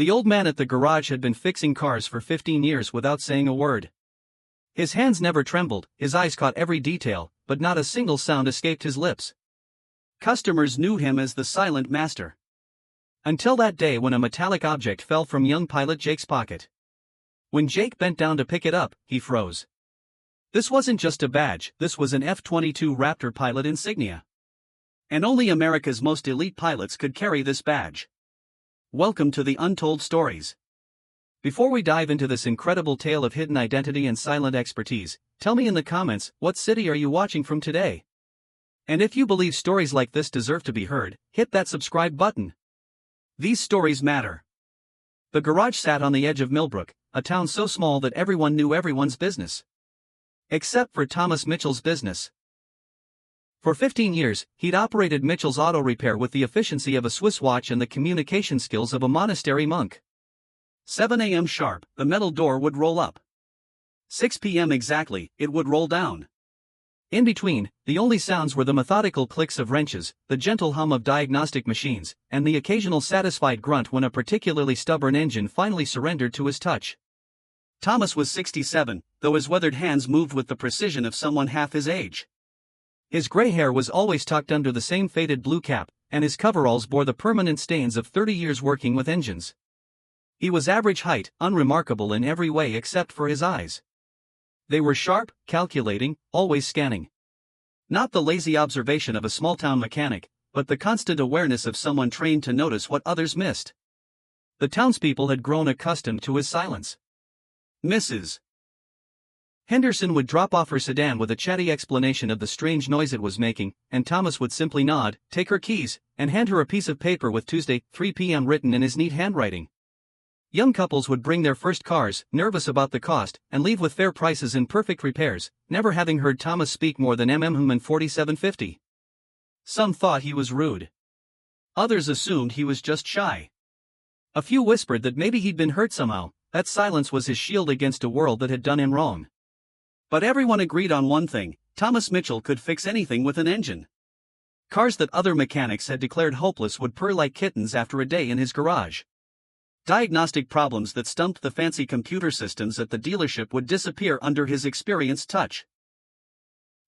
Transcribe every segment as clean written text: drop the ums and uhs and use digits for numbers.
The old man at the garage had been fixing cars for 15 years without saying a word. His hands never trembled, his eyes caught every detail, but not a single sound escaped his lips. Customers knew him as the silent master. Until that day when a metallic object fell from young pilot Jake's pocket. When Jake bent down to pick it up, he froze. This wasn't just a badge, this was an F-22 Raptor pilot insignia. And only America's most elite pilots could carry this badge. Welcome to the Untold Stories. Before we dive into this incredible tale of hidden identity and silent expertise, tell me in the comments, what city are you watching from today? And if you believe stories like this deserve to be heard, hit that subscribe button. These stories matter. The garage sat on the edge of Millbrook, a town so small that everyone knew everyone's business. Except for Thomas Mitchell's business. For 15 years, he'd operated Mitchell's Auto Repair with the efficiency of a Swiss watch and the communication skills of a monastery monk. 7 a.m. sharp, the metal door would roll up. 6 p.m. exactly, it would roll down. In between, the only sounds were the methodical clicks of wrenches, the gentle hum of diagnostic machines, and the occasional satisfied grunt when a particularly stubborn engine finally surrendered to his touch. Thomas was 67, though his weathered hands moved with the precision of someone half his age. His gray hair was always tucked under the same faded blue cap, and his coveralls bore the permanent stains of 30 years working with engines. He was average height, unremarkable in every way except for his eyes. They were sharp, calculating, always scanning. Not the lazy observation of a small-town mechanic, but the constant awareness of someone trained to notice what others missed. The townspeople had grown accustomed to his silence. Mrs. Henderson would drop off her sedan with a chatty explanation of the strange noise it was making, and Thomas would simply nod, take her keys, and hand her a piece of paper with Tuesday, 3 p.m. written in his neat handwriting. Young couples would bring their first cars, nervous about the cost, and leave with fair prices and perfect repairs, never having heard Thomas speak more than and 4750. Some thought he was rude. Others assumed he was just shy. A few whispered that maybe he'd been hurt somehow, that silence was his shield against a world that had done him wrong. But everyone agreed on one thing: Thomas Mitchell could fix anything with an engine. Cars that other mechanics had declared hopeless would purr like kittens after a day in his garage. Diagnostic problems that stumped the fancy computer systems at the dealership would disappear under his experienced touch.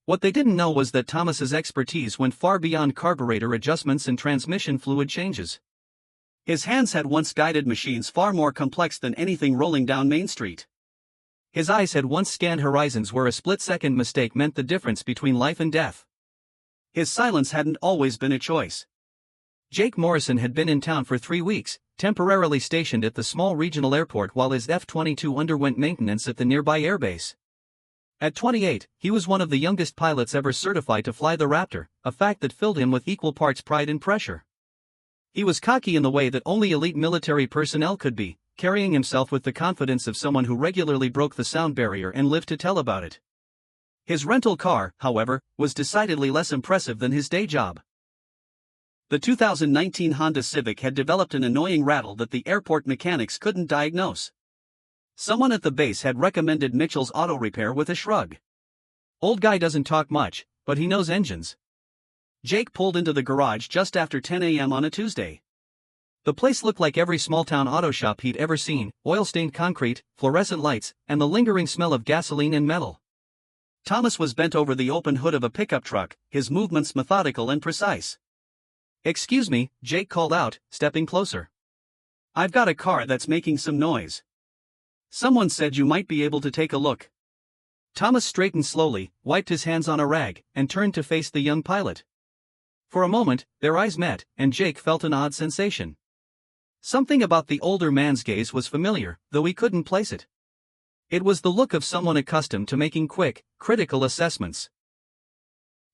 What they didn't know was that Thomas's expertise went far beyond carburetor adjustments and transmission fluid changes. His hands had once guided machines far more complex than anything rolling down Main Street. His eyes had once scanned horizons where a split-second mistake meant the difference between life and death. His silence hadn't always been a choice. Jake Morrison had been in town for 3 weeks, temporarily stationed at the small regional airport while his F-22 underwent maintenance at the nearby airbase. At 28, he was one of the youngest pilots ever certified to fly the Raptor, a fact that filled him with equal parts pride and pressure. He was cocky in the way that only elite military personnel could be, carrying himself with the confidence of someone who regularly broke the sound barrier and lived to tell about it. His rental car, however, was decidedly less impressive than his day job. The 2019 Honda Civic had developed an annoying rattle that the airport mechanics couldn't diagnose. Someone at the base had recommended Mitchell's Auto Repair with a shrug. Old guy doesn't talk much, but he knows engines. Jake pulled into the garage just after 10 a.m. on a Tuesday. The place looked like every small-town auto shop he'd ever seen: oil-stained concrete, fluorescent lights, and the lingering smell of gasoline and metal. Thomas was bent over the open hood of a pickup truck, his movements methodical and precise. "Excuse me," Jake called out, stepping closer. "I've got a car that's making some noise. Someone said you might be able to take a look." Thomas straightened slowly, wiped his hands on a rag, and turned to face the young pilot. For a moment, their eyes met, and Jake felt an odd sensation. Something about the older man's gaze was familiar, though he couldn't place it. It was the look of someone accustomed to making quick, critical assessments.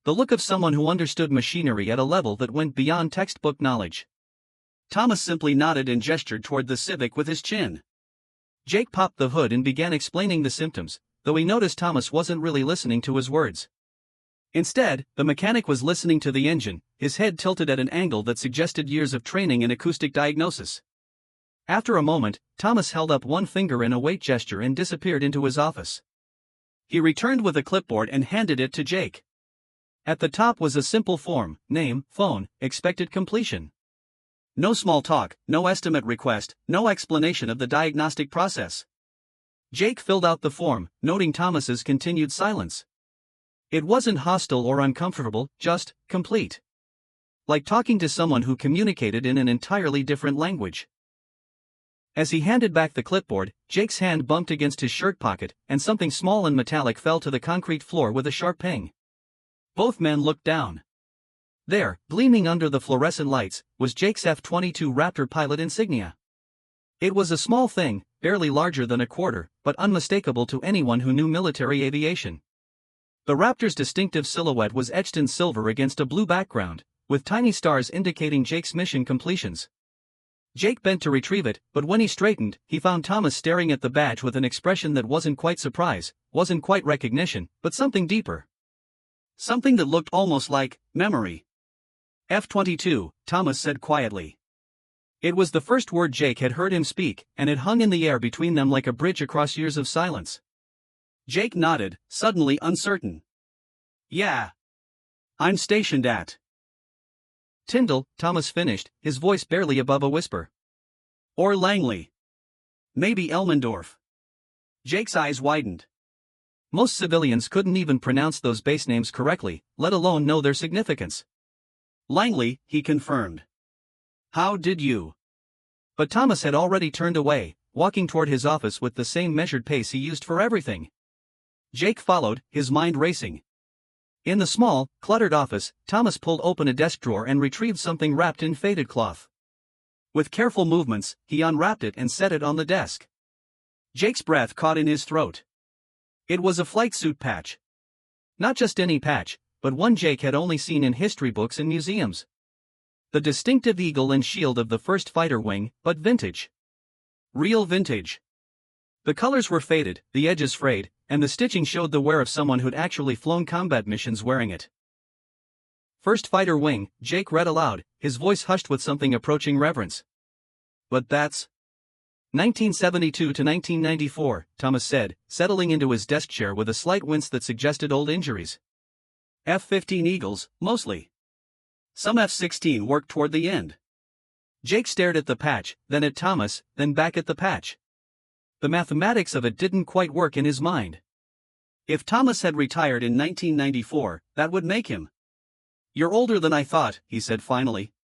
The look of someone who understood machinery at a level that went beyond textbook knowledge. Thomas simply nodded and gestured toward the Civic with his chin. Jake popped the hood and began explaining the symptoms, though he noticed Thomas wasn't really listening to his words. Instead, the mechanic was listening to the engine, his head tilted at an angle that suggested years of training in acoustic diagnosis. After a moment, Thomas held up one finger in a wait gesture and disappeared into his office. He returned with a clipboard and handed it to Jake. At the top was a simple form: name, phone, expected completion. No small talk, no estimate request, no explanation of the diagnostic process. Jake filled out the form, noting Thomas's continued silence. It wasn't hostile or uncomfortable, just complete. Like talking to someone who communicated in an entirely different language. As he handed back the clipboard, Jake's hand bumped against his shirt pocket, and something small and metallic fell to the concrete floor with a sharp ping. Both men looked down. There, gleaming under the fluorescent lights, was Jake's F-22 Raptor pilot insignia. It was a small thing, barely larger than a quarter, but unmistakable to anyone who knew military aviation. The Raptor's distinctive silhouette was etched in silver against a blue background, with tiny stars indicating Jake's mission completions. Jake bent to retrieve it, but when he straightened, he found Thomas staring at the badge with an expression that wasn't quite surprise, wasn't quite recognition, but something deeper. Something that looked almost like memory. F-22, Thomas said quietly. It was the first word Jake had heard him speak, and it hung in the air between them like a bridge across years of silence. Jake nodded, suddenly uncertain. Yeah. I'm stationed at Tyndall, Thomas finished, his voice barely above a whisper. Or Langley. Maybe Elmendorf. Jake's eyes widened. Most civilians couldn't even pronounce those base names correctly, let alone know their significance. Langley, he confirmed. How did you? But Thomas had already turned away, walking toward his office with the same measured pace he used for everything. Jake followed, his mind racing. In the small, cluttered office, Thomas pulled open a desk drawer and retrieved something wrapped in faded cloth. With careful movements, he unwrapped it and set it on the desk. Jake's breath caught in his throat. It was a flight suit patch. Not just any patch, but one Jake had only seen in history books and museums. The distinctive eagle and shield of the first fighter wing, but vintage. Real vintage. The colors were faded, the edges frayed, and the stitching showed the wear of someone who'd actually flown combat missions wearing it. First fighter wing, Jake read aloud, his voice hushed with something approaching reverence. But that's 1972 to 1994, Thomas said, settling into his desk chair with a slight wince that suggested old injuries. F-15 Eagles, mostly. Some F-16 worked toward the end. Jake stared at the patch, then at Thomas, then back at the patch. The mathematics of it didn't quite work in his mind. If Thomas had retired in 1994, that would make him. You're older than I thought, he said finally.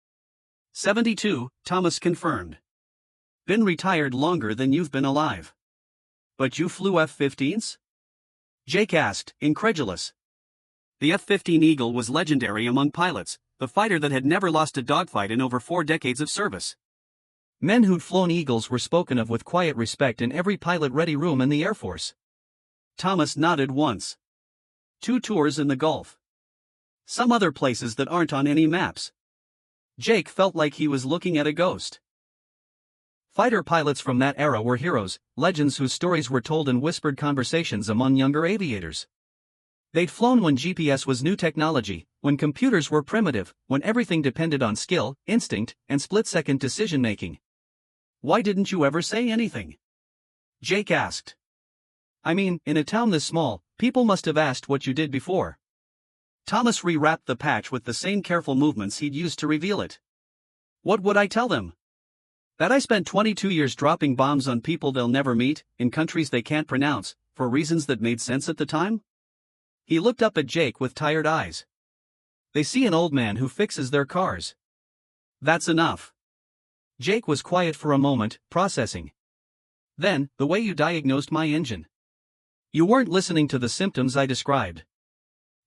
72, Thomas confirmed. Been retired longer than you've been alive. But you flew F-15s? Jake asked, incredulous. The F-15 Eagle was legendary among pilots, the fighter that had never lost a dogfight in over 4 decades of service. Men who'd flown Eagles were spoken of with quiet respect in every pilot-ready room in the Air Force. Thomas nodded once. 2 tours in the Gulf. Some other places that aren't on any maps. Jake felt like he was looking at a ghost. Fighter pilots from that era were heroes, legends whose stories were told in whispered conversations among younger aviators. They'd flown when GPS was new technology, when computers were primitive, when everything depended on skill, instinct, and split-second decision-making. Why didn't you ever say anything? Jake asked. I mean, in a town this small, people must have asked what you did before. Thomas rewrapped the patch with the same careful movements he'd used to reveal it. What would I tell them? That I spent 22 years dropping bombs on people they'll never meet, in countries they can't pronounce, for reasons that made sense at the time? He looked up at Jake with tired eyes. They see an old man who fixes their cars. That's enough. Jake was quiet for a moment, processing. Then, the way you diagnosed my engine. You weren't listening to the symptoms I described.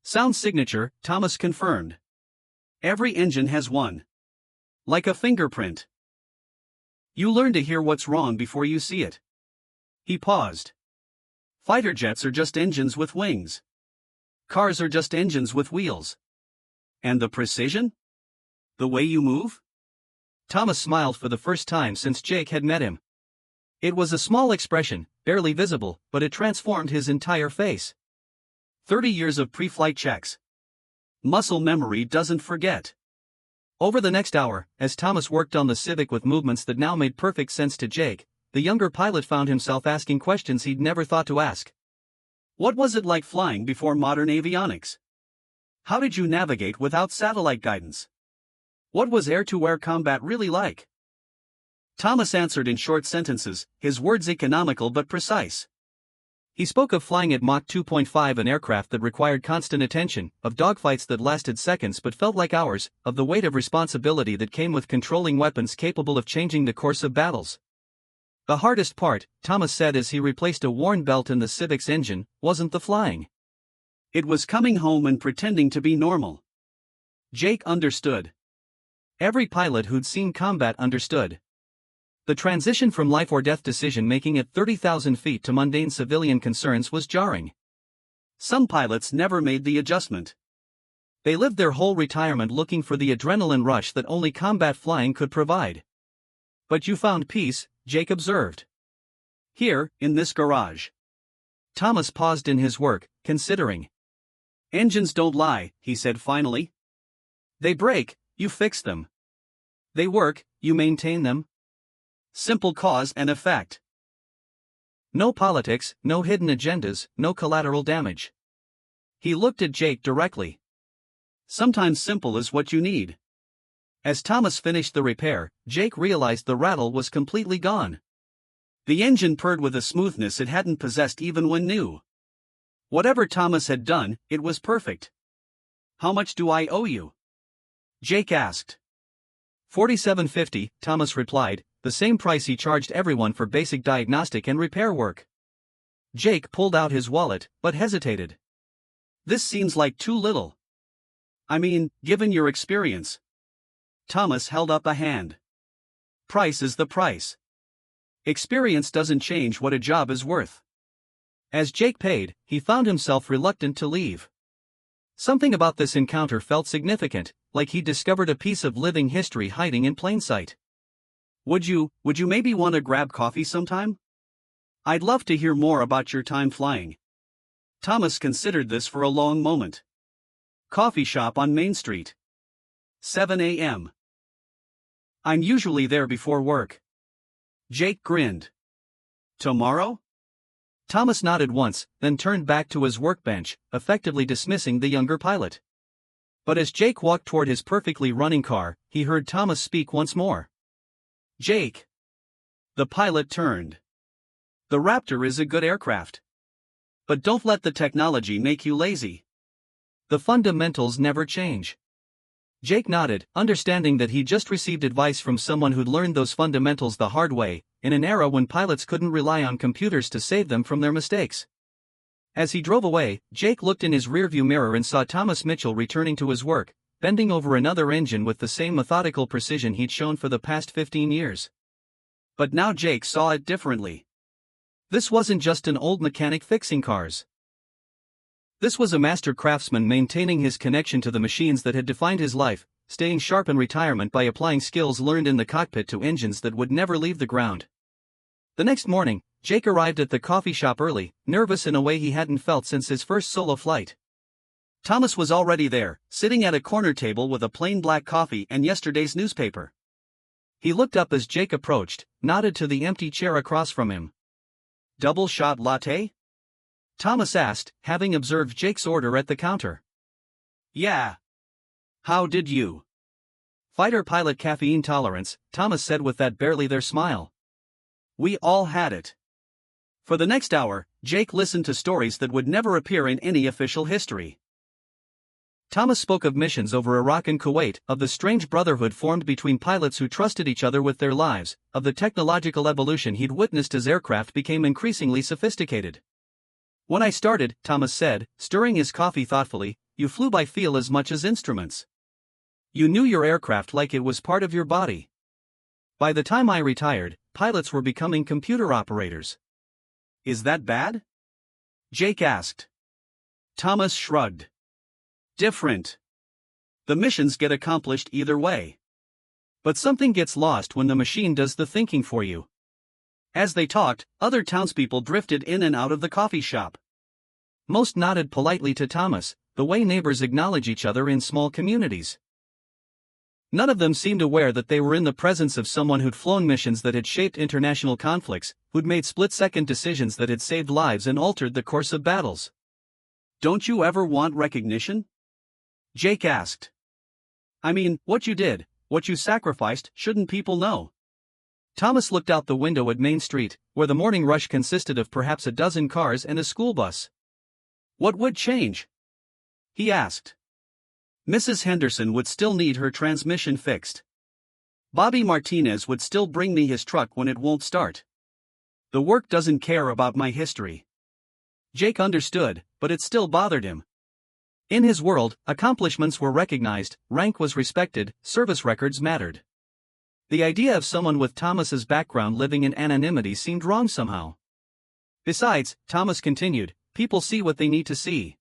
Sound signature, Thomas confirmed. Every engine has one. Like a fingerprint. You learn to hear what's wrong before you see it. He paused. Fighter jets are just engines with wings. Cars are just engines with wheels. And the precision? The way you move? Thomas smiled for the first time since Jake had met him. It was a small expression, barely visible, but it transformed his entire face. 30 years of pre-flight checks. Muscle memory doesn't forget. Over the next hour, as Thomas worked on the Civic with movements that now made perfect sense to Jake, the younger pilot found himself asking questions he'd never thought to ask. What was it like flying before modern avionics? How did you navigate without satellite guidance? What was air-to-air combat really like? Thomas answered in short sentences, his words economical but precise. He spoke of flying at Mach 2.5, an aircraft that required constant attention, of dogfights that lasted seconds but felt like hours, of the weight of responsibility that came with controlling weapons capable of changing the course of battles. The hardest part, Thomas said as he replaced a worn belt in the Civic's engine, wasn't the flying. It was coming home and pretending to be normal. Jake understood. Every pilot who'd seen combat understood. The transition from life-or-death decision-making at 30,000 feet to mundane civilian concerns was jarring. Some pilots never made the adjustment. They lived their whole retirement looking for the adrenaline rush that only combat flying could provide. But you found peace, Jake observed. Here, in this garage. Thomas paused in his work, considering. Engines don't lie, he said finally. They break, you fix them. They work, you maintain them. Simple cause and effect. No politics, no hidden agendas, no collateral damage. He looked at Jake directly. Sometimes simple is what you need. As Thomas finished the repair, Jake realized the rattle was completely gone. The engine purred with a smoothness it hadn't possessed even when new. Whatever Thomas had done, it was perfect. How much do I owe you? Jake asked. $47.50, Thomas replied, the same price he charged everyone for basic diagnostic and repair work. Jake pulled out his wallet, but hesitated. This seems like too little. I mean, given your experience. Thomas held up a hand. Price is the price. Experience doesn't change what a job is worth. As Jake paid, he found himself reluctant to leave. Something about this encounter felt significant, like he'd discovered a piece of living history hiding in plain sight. Would you maybe want to grab coffee sometime? I'd love to hear more about your time flying. Thomas considered this for a long moment. Coffee shop on Main Street. 7 a.m. I'm usually there before work. Jake grinned. Tomorrow? Thomas nodded once, then turned back to his workbench, effectively dismissing the younger pilot. But as Jake walked toward his perfectly running car, he heard Thomas speak once more. Jake. The pilot turned. The Raptor is a good aircraft. But don't let the technology make you lazy. The fundamentals never change. Jake nodded, understanding that he'd just received advice from someone who'd learned those fundamentals the hard way, in an era when pilots couldn't rely on computers to save them from their mistakes. As he drove away, Jake looked in his rearview mirror and saw Thomas Mitchell returning to his work, bending over another engine with the same methodical precision he'd shown for the past 15 years. But now Jake saw it differently. This wasn't just an old mechanic fixing cars. This was a master craftsman maintaining his connection to the machines that had defined his life, staying sharp in retirement by applying skills learned in the cockpit to engines that would never leave the ground. The next morning, Jake arrived at the coffee shop early, nervous in a way he hadn't felt since his first solo flight. Thomas was already there, sitting at a corner table with a plain black coffee and yesterday's newspaper. He looked up as Jake approached, nodded to the empty chair across from him. Double shot latte? Thomas asked, having observed Jake's order at the counter. Yeah. How did you? Fighter pilot caffeine tolerance, Thomas said with that barely there smile. We all had it. For the next hour, Jake listened to stories that would never appear in any official history. Thomas spoke of missions over Iraq and Kuwait, of the strange brotherhood formed between pilots who trusted each other with their lives, of the technological evolution he'd witnessed as aircraft became increasingly sophisticated. When I started, Thomas said, stirring his coffee thoughtfully, you flew by feel as much as instruments. You knew your aircraft like it was part of your body. By the time I retired, pilots were becoming computer operators. Is that bad? Jake asked. Thomas shrugged. Different. The missions get accomplished either way. But something gets lost when the machine does the thinking for you. As they talked, other townspeople drifted in and out of the coffee shop. Most nodded politely to Thomas, the way neighbors acknowledge each other in small communities. None of them seemed aware that they were in the presence of someone who'd flown missions that had shaped international conflicts, who'd made split-second decisions that had saved lives and altered the course of battles. Don't you ever want recognition? Jake asked. I mean, what you did, What you sacrificed, shouldn't people know? Thomas looked out the window at Main Street, where the morning rush consisted of perhaps a dozen cars and a school bus. What would change? He asked. Mrs. Henderson would still need her transmission fixed. Bobby Martinez would still bring me his truck when it won't start. The work doesn't care about my history. Jake understood, but it still bothered him. In his world, accomplishments were recognized, rank was respected, service records mattered. The idea of someone with Thomas's background living in anonymity seemed wrong somehow. Besides, Thomas continued, people see what they need to see.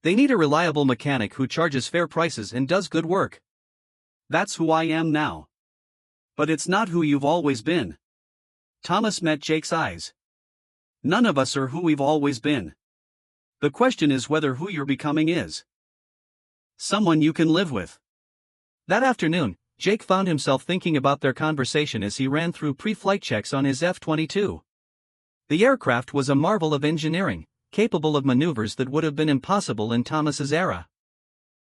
They need a reliable mechanic who charges fair prices and does good work. That's who I am now. But it's not who you've always been. Thomas met Jake's eyes. None of us are who we've always been. The question is whether who you're becoming is someone you can live with. That afternoon, Jake found himself thinking about their conversation as he ran through pre-flight checks on his F-22. The aircraft was a marvel of engineering, capable of maneuvers that would have been impossible in Thomas's era.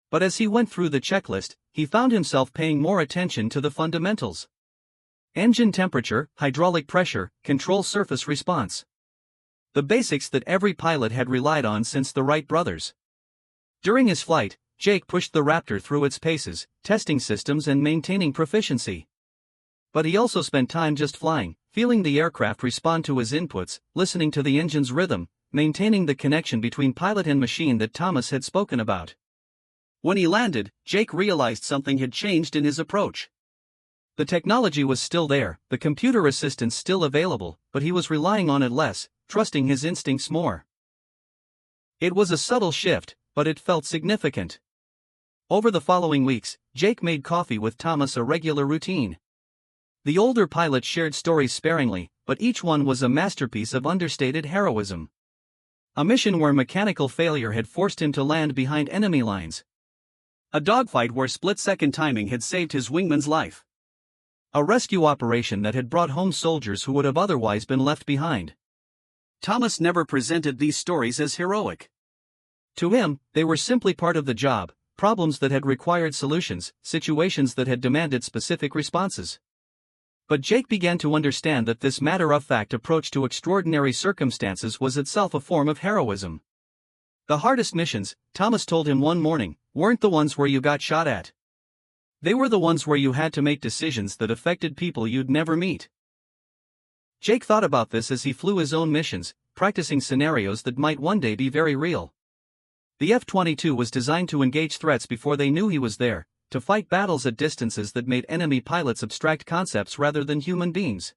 But as he went through the checklist, he found himself paying more attention to the fundamentals. Engine temperature, hydraulic pressure, control surface response. The basics that every pilot had relied on since the Wright brothers. During his flight, Jake pushed the Raptor through its paces, testing systems and maintaining proficiency. But he also spent time just flying, feeling the aircraft respond to his inputs, listening to the engine's rhythm, maintaining the connection between pilot and machine that Thomas had spoken about. When he landed, Jake realized something had changed in his approach. The technology was still there, the computer assistance still available, but he was relying on it less, trusting his instincts more. It was a subtle shift, but it felt significant. Over the following weeks, Jake made coffee with Thomas a regular routine. The older pilot shared stories sparingly, but each one was a masterpiece of understated heroism. A mission where mechanical failure had forced him to land behind enemy lines. A dogfight where split-second timing had saved his wingman's life. A rescue operation that had brought home soldiers who would have otherwise been left behind. Thomas never presented these stories as heroic. To him, they were simply part of the job, problems that had required solutions, situations that had demanded specific responses. But Jake began to understand that this matter-of-fact approach to extraordinary circumstances was itself a form of heroism. The hardest missions, Thomas told him one morning, weren't the ones where you got shot at. They were the ones where you had to make decisions that affected people you'd never meet. Jake thought about this as he flew his own missions, practicing scenarios that might one day be very real. The F-22 was designed to engage threats before they knew he was there, to fight battles at distances that made enemy pilots abstract concepts rather than human beings.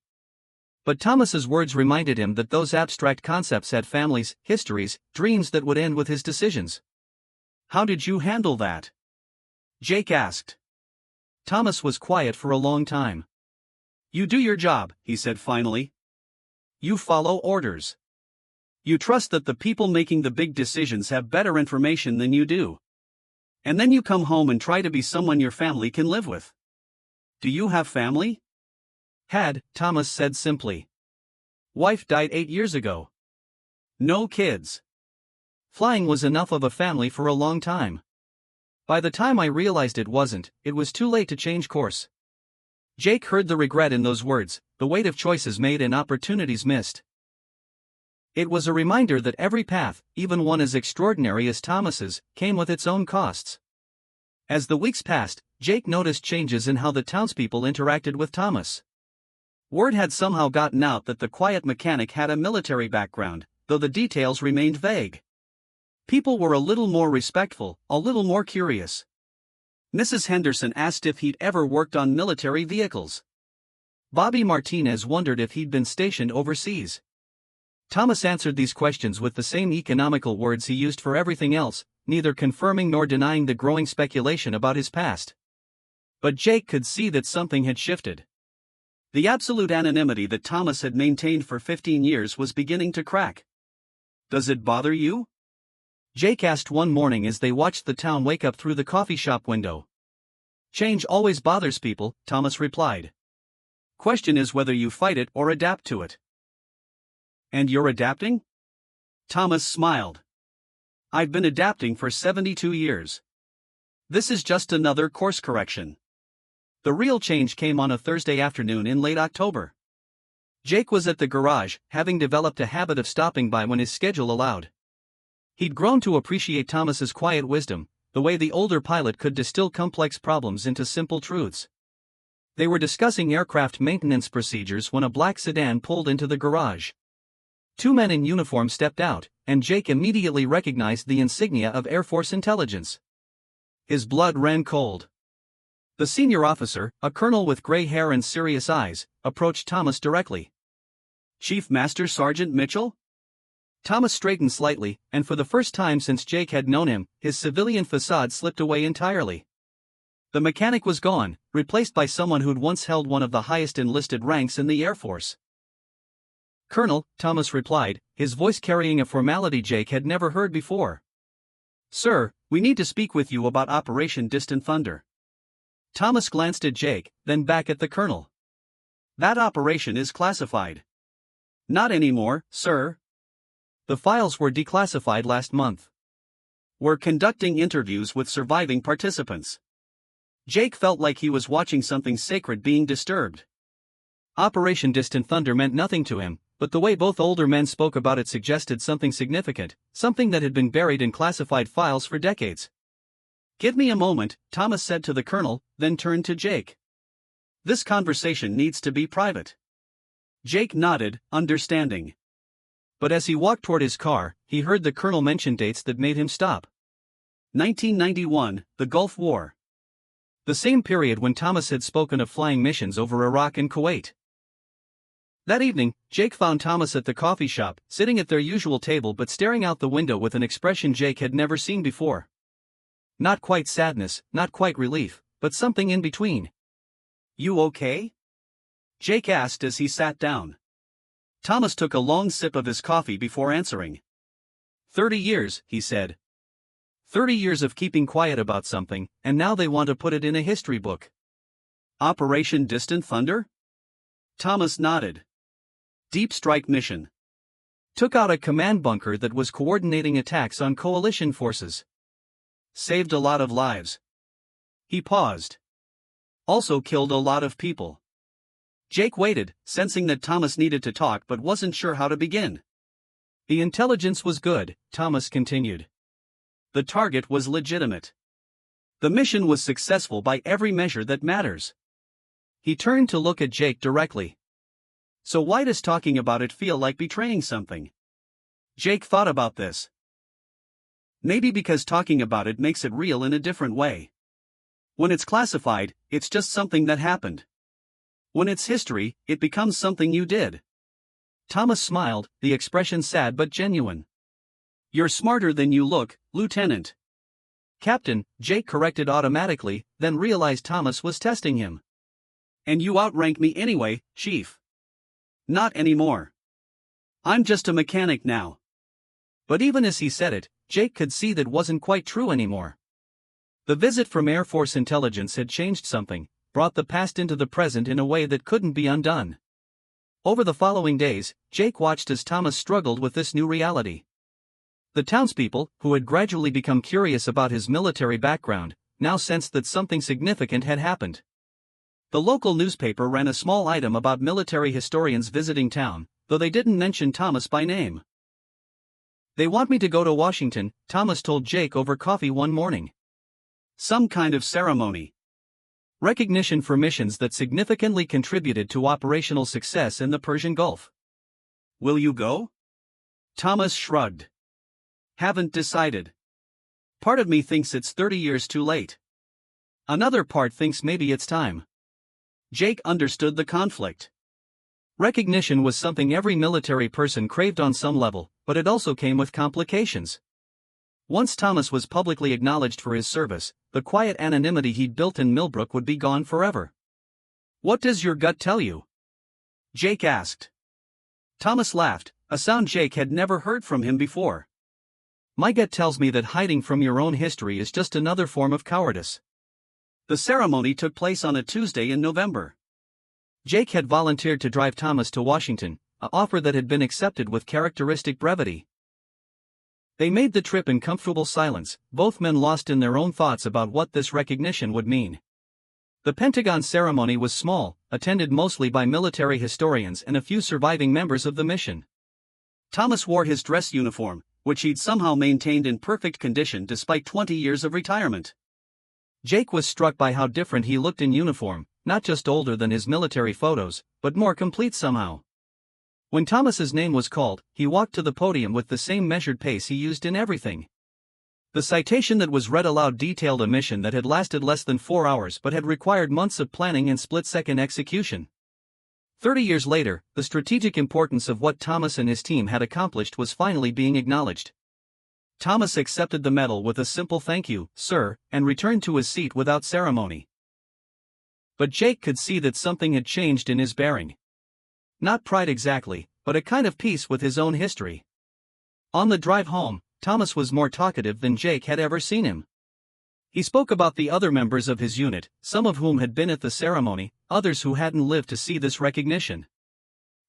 But Thomas's words reminded him that those abstract concepts had families, histories, dreams that would end with his decisions. How did you handle that? Jake asked. Thomas was quiet for a long time. You do your job, he said finally. You follow orders. You trust that the people making the big decisions have better information than you do. And then you come home and try to be someone your family can live with. Do you have family? Had, Thomas said simply. Wife died 8 years ago. No kids. Flying was enough of a family for a long time. By the time I realized it wasn't, it was too late to change course. Jake heard the regret in those words, the weight of choices made and opportunities missed. It was a reminder that every path, even one as extraordinary as Thomas's, came with its own costs. As the weeks passed, Jake noticed changes in how the townspeople interacted with Thomas. Word had somehow gotten out that the quiet mechanic had a military background, though the details remained vague. People were a little more respectful, a little more curious. Mrs. Henderson asked if he'd ever worked on military vehicles. Bobby Martinez wondered if he'd been stationed overseas. Thomas answered these questions with the same economical words he used for everything else, neither confirming nor denying the growing speculation about his past. But Jake could see that something had shifted. The absolute anonymity that Thomas had maintained for 15 years was beginning to crack. Does it bother you? Jake asked one morning as they watched the town wake up through the coffee shop window. Change always bothers people, Thomas replied. Question is whether you fight it or adapt to it. And you're adapting? Thomas smiled. I've been adapting for 72 years. This is just another course correction. The real change came on a Thursday afternoon in late October. Jake was at the garage, having developed a habit of stopping by when his schedule allowed. He'd grown to appreciate Thomas's quiet wisdom, the way the older pilot could distill complex problems into simple truths. They were discussing aircraft maintenance procedures when a black sedan pulled into the garage. Two men in uniform stepped out, and Jake immediately recognized the insignia of Air Force intelligence. His blood ran cold. The senior officer, a colonel with gray hair and serious eyes, approached Thomas directly. "Chief Master Sergeant Mitchell?" Thomas straightened slightly, and for the first time since Jake had known him, his civilian facade slipped away entirely. The mechanic was gone, replaced by someone who'd once held one of the highest enlisted ranks in the Air Force. "Colonel," Thomas replied, his voice carrying a formality Jake had never heard before. "Sir, we need to speak with you about Operation Distant Thunder." Thomas glanced at Jake, then back at the colonel. "That operation is classified." "Not anymore, sir. The files were declassified last month. We're conducting interviews with surviving participants." Jake felt like he was watching something sacred being disturbed. Operation Distant Thunder meant nothing to him, but the way both older men spoke about it suggested something significant, something that had been buried in classified files for decades. "Give me a moment," Thomas said to the colonel, then turned to Jake. "This conversation needs to be private." Jake nodded, understanding. But as he walked toward his car, he heard the colonel mention dates that made him stop. 1991, the Gulf War. The same period when Thomas had spoken of flying missions over Iraq and Kuwait. That evening, Jake found Thomas at the coffee shop, sitting at their usual table but staring out the window with an expression Jake had never seen before. Not quite sadness, not quite relief, but something in between. "You okay?" Jake asked as he sat down. Thomas took a long sip of his coffee before answering. 30 years, he said. 30 years of keeping quiet about something, and now they want to put it in a history book. Operation Distant Thunder? Thomas nodded. Deep strike mission. Took out a command bunker that was coordinating attacks on coalition forces. Saved a lot of lives. He paused. Also killed a lot of people. Jake waited, sensing that Thomas needed to talk but wasn't sure how to begin. The intelligence was good, Thomas continued. The target was legitimate. The mission was successful by every measure that matters. He turned to look at Jake directly. So why does talking about it feel like betraying something? Jake thought about this. Maybe because talking about it makes it real in a different way. When it's classified, it's just something that happened. When it's history, it becomes something you did. Thomas smiled, the expression sad but genuine. You're smarter than you look, Lieutenant. Captain, Jake corrected automatically, then realized Thomas was testing him. And you outrank me anyway, Chief. Not anymore. I'm just a mechanic now. But even as he said it, Jake could see that wasn't quite true anymore. The visit from Air Force intelligence had changed something, brought the past into the present in a way that couldn't be undone. Over the following days, Jake watched as Thomas struggled with this new reality. The townspeople, who had gradually become curious about his military background, now sensed that something significant had happened. The local newspaper ran a small item about military historians visiting town, though they didn't mention Thomas by name. They want me to go to Washington, Thomas told Jake over coffee one morning. Some kind of ceremony. Recognition for missions that significantly contributed to operational success in the Persian Gulf. Will you go? Thomas shrugged. Haven't decided. Part of me thinks it's 30 years too late. Another part thinks maybe it's time. Jake understood the conflict. Recognition was something every military person craved on some level, but it also came with complications. Once Thomas was publicly acknowledged for his service, the quiet anonymity he'd built in Millbrook would be gone forever. What does your gut tell you? Jake asked. Thomas laughed, a sound Jake had never heard from him before. My gut tells me that hiding from your own history is just another form of cowardice. The ceremony took place on a Tuesday in November. Jake had volunteered to drive Thomas to Washington, an offer that had been accepted with characteristic brevity. They made the trip in comfortable silence, both men lost in their own thoughts about what this recognition would mean. The Pentagon ceremony was small, attended mostly by military historians and a few surviving members of the mission. Thomas wore his dress uniform, which he'd somehow maintained in perfect condition despite 20 years of retirement. Jake was struck by how different he looked in uniform, not just older than his military photos, but more complete somehow. When Thomas's name was called, he walked to the podium with the same measured pace he used in everything. The citation that was read aloud detailed a mission that had lasted less than 4 hours but had required months of planning and split-second execution. 30 years later, the strategic importance of what Thomas and his team had accomplished was finally being acknowledged. Thomas accepted the medal with a simple "Thank you, sir," and returned to his seat without ceremony. But Jake could see that something had changed in his bearing. Not pride exactly, but a kind of peace with his own history. On the drive home, Thomas was more talkative than Jake had ever seen him. He spoke about the other members of his unit, some of whom had been at the ceremony, others who hadn't lived to see this recognition.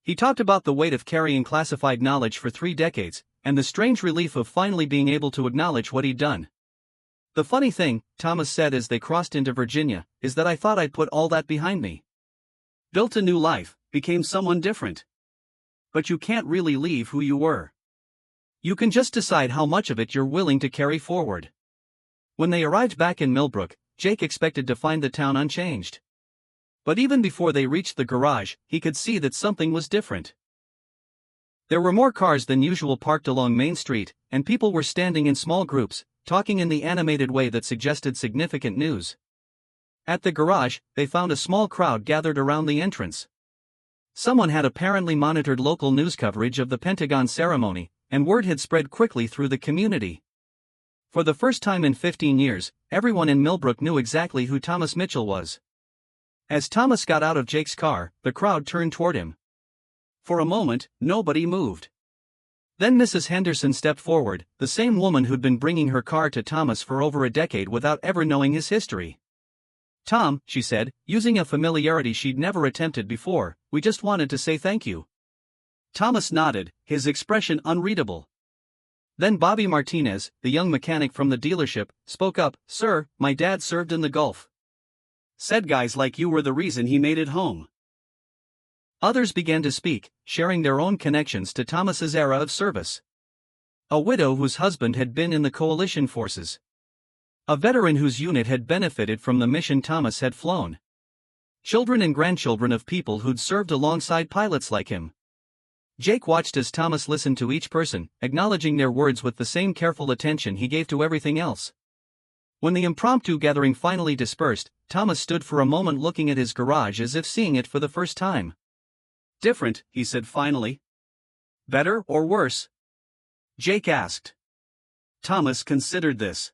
He talked about the weight of carrying classified knowledge for 3 decades, and the strange relief of finally being able to acknowledge what he'd done. "The funny thing," Thomas said as they crossed into Virginia, "is that I thought I'd put all that behind me. Built a new life, became someone different. But you can't really leave who you were. You can just decide how much of it you're willing to carry forward." When they arrived back in Millbrook, Jake expected to find the town unchanged. But even before they reached the garage, he could see that something was different. There were more cars than usual parked along Main Street, and people were standing in small groups, talking in the animated way that suggested significant news. At the garage, they found a small crowd gathered around the entrance. Someone had apparently monitored local news coverage of the Pentagon ceremony, and word had spread quickly through the community. For the first time in 15 years, everyone in Millbrook knew exactly who Thomas Mitchell was. As Thomas got out of Jake's car, the crowd turned toward him. For a moment, nobody moved. Then Mrs. Henderson stepped forward, the same woman who'd been bringing her car to Thomas for over a decade without ever knowing his history. "Tom," she said, using a familiarity she'd never attempted before, "we just wanted to say thank you." Thomas nodded, his expression unreadable. Then Bobby Martinez, the young mechanic from the dealership, spoke up, "Sir, my dad served in the Gulf. Said guys like you were the reason he made it home." Others began to speak, sharing their own connections to Thomas's era of service. A widow whose husband had been in the coalition forces. A veteran whose unit had benefited from the mission Thomas had flown. Children and grandchildren of people who'd served alongside pilots like him. Jake watched as Thomas listened to each person, acknowledging their words with the same careful attention he gave to everything else. When the impromptu gathering finally dispersed, Thomas stood for a moment looking at his garage as if seeing it for the first time. "Different," he said finally. "Better or worse?" Jake asked. Thomas considered this.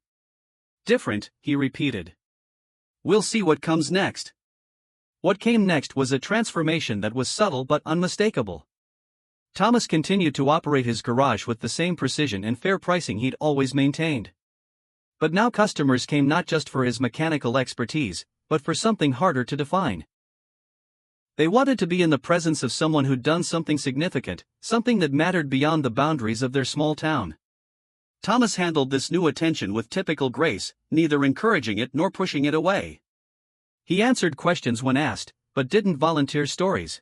"Different," he repeated. "We'll see what comes next." What came next was a transformation that was subtle but unmistakable. Thomas continued to operate his garage with the same precision and fair pricing he'd always maintained. But now customers came not just for his mechanical expertise, but for something harder to define. They wanted to be in the presence of someone who'd done something significant, something that mattered beyond the boundaries of their small town. Thomas handled this new attention with typical grace, neither encouraging it nor pushing it away. He answered questions when asked, but didn't volunteer stories.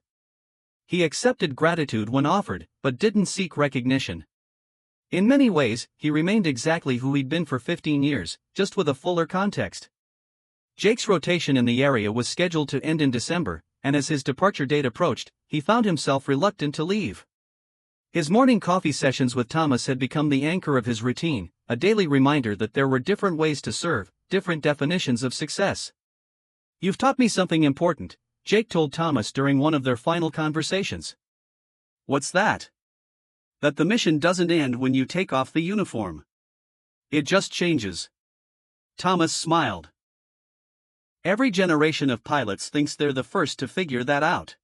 He accepted gratitude when offered, but didn't seek recognition. In many ways, he remained exactly who he'd been for 15 years, just with a fuller context. Jake's rotation in the area was scheduled to end in December, and as his departure date approached, he found himself reluctant to leave. His morning coffee sessions with Thomas had become the anchor of his routine, a daily reminder that there were different ways to serve, different definitions of success. "You've taught me something important," Jake told Thomas during one of their final conversations. "What's that?" "That the mission doesn't end when you take off the uniform. It just changes." Thomas smiled. "Every generation of pilots thinks they're the first to figure that out.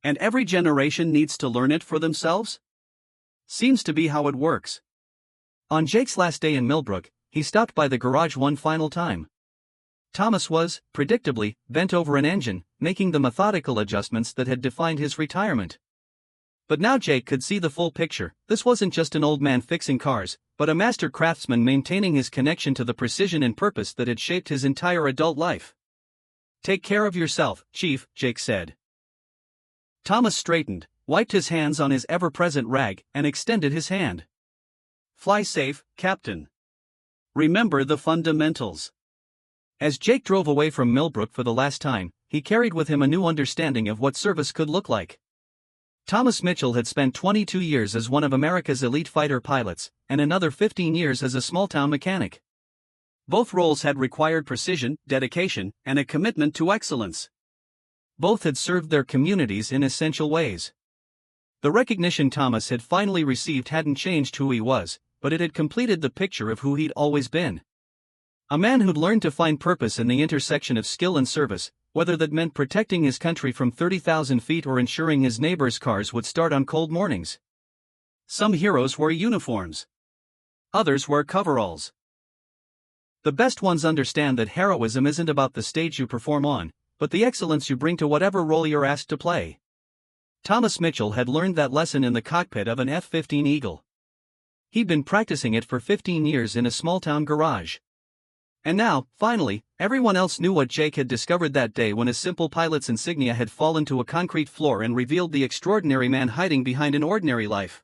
And every generation needs to learn it for themselves? Seems to be how it works." On Jake's last day in Millbrook, he stopped by the garage one final time. Thomas was, predictably, bent over an engine, making the methodical adjustments that had defined his retirement. But now Jake could see the full picture. This wasn't just an old man fixing cars, but a master craftsman maintaining his connection to the precision and purpose that had shaped his entire adult life. "Take care of yourself, Chief," Jake said. Thomas straightened, wiped his hands on his ever-present rag, and extended his hand. "Fly safe, Captain. Remember the fundamentals." As Jake drove away from Millbrook for the last time, he carried with him a new understanding of what service could look like. Thomas Mitchell had spent 22 years as one of America's elite fighter pilots, and another 15 years as a small-town mechanic. Both roles had required precision, dedication, and a commitment to excellence. Both had served their communities in essential ways. The recognition Thomas had finally received hadn't changed who he was, but it had completed the picture of who he'd always been. A man who'd learned to find purpose in the intersection of skill and service, whether that meant protecting his country from 30,000 feet or ensuring his neighbors' cars would start on cold mornings. Some heroes wore uniforms. Others wore coveralls. The best ones understand that heroism isn't about the stage you perform on, but the excellence you bring to whatever role you're asked to play. Thomas Mitchell had learned that lesson in the cockpit of an F-15 Eagle. He'd been practicing it for 15 years in a small-town garage. And now, finally, everyone else knew what Jake had discovered that day when a simple pilot's insignia had fallen to a concrete floor and revealed the extraordinary man hiding behind an ordinary life.